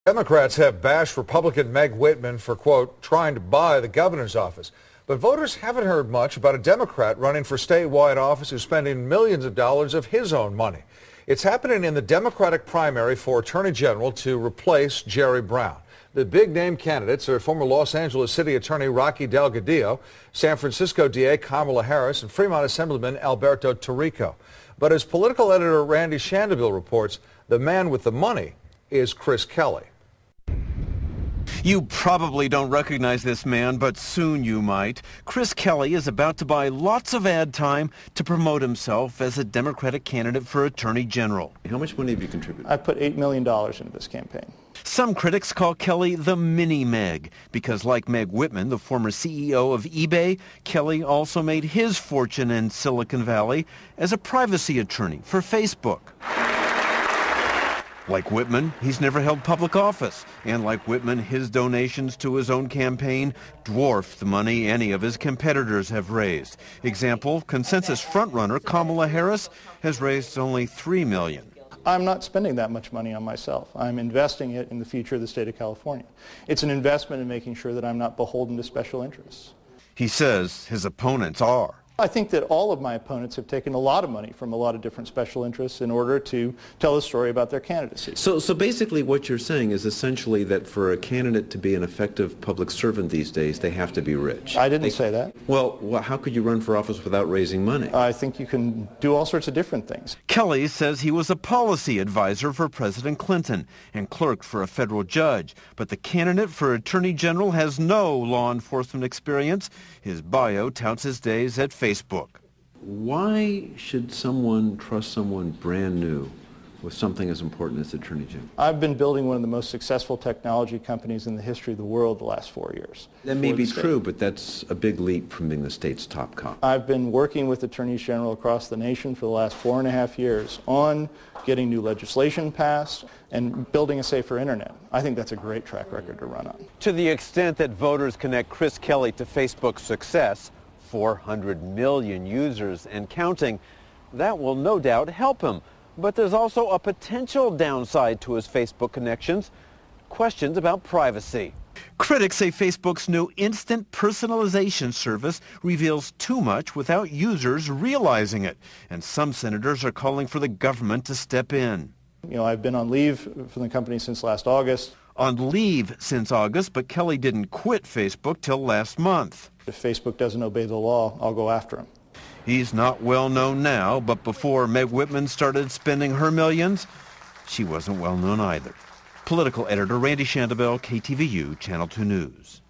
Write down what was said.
Democrats have bashed Republican Meg Whitman for, quote, trying to buy the governor's office. But voters haven't heard much about a Democrat running for statewide office who's spending millions of dollars of his own money. It's happening in the Democratic primary for Attorney General to replace Jerry Brown. The big-name candidates are former Los Angeles City Attorney Rocky Delgadillo, San Francisco DA Kamala Harris, and Fremont Assemblyman Alberto Tarico. But as political editor Randy Shandobil reports, the man with the money is Chris Kelly. You probably don't recognize this man, but soon you might. Chris Kelly is about to buy lots of ad time to promote himself as a Democratic candidate for Attorney General. How much money have you contributed? I put $8 million into this campaign. Some critics call Kelly the Mini-Meg because, like Meg Whitman, the former CEO of eBay, Kelly also made his fortune in Silicon Valley as a privacy attorney for Facebook. Like Whitman, he's never held public office. And like Whitman, his donations to his own campaign dwarf the money any of his competitors have raised. Example, consensus frontrunner Kamala Harris has raised only $3 million. I'm not spending that much money on myself. I'm investing it in the future of the state of California. It's an investment in making sure that I'm not beholden to special interests. He says his opponents are. I think that all of my opponents have taken a lot of money from a lot of different special interests in order to tell a story about their candidacy. So basically what you're saying is essentially that for a candidate to be an effective public servant these days, they have to be rich. I didn't say that. Well, how could you run for office without raising money? I think you can do all sorts of different things. Kelly says he was a policy advisor for President Clinton and clerked for a federal judge. But the candidate for Attorney General has no law enforcement experience. His bio touts his days at Facebook. Why should someone trust someone brand new with something as important as Attorney General? I've been building one of the most successful technology companies in the history of the world the last 4 years. That may be true, but that's a big leap from being the state's top cop. I've been working with attorneys general across the nation for the last 4.5 years on getting new legislation passed and building a safer internet. I think that's a great track record to run on. To the extent that voters connect Chris Kelly to Facebook's success, 400 million users and counting, that will no doubt help him. But there's also a potential downside to his Facebook connections, questions about privacy. Critics say Facebook's new instant personalization service reveals too much without users realizing it. And some senators are calling for the government to step in. You know, I've been on leave from the company since last August. On leave since August, but Kelly didn't quit Facebook till last month. If Facebook doesn't obey the law, I'll go after him. He's not well known now, but before Meg Whitman started spending her millions, she wasn't well known either. Political editor Randy Shandobil, KTVU, Channel 2 News.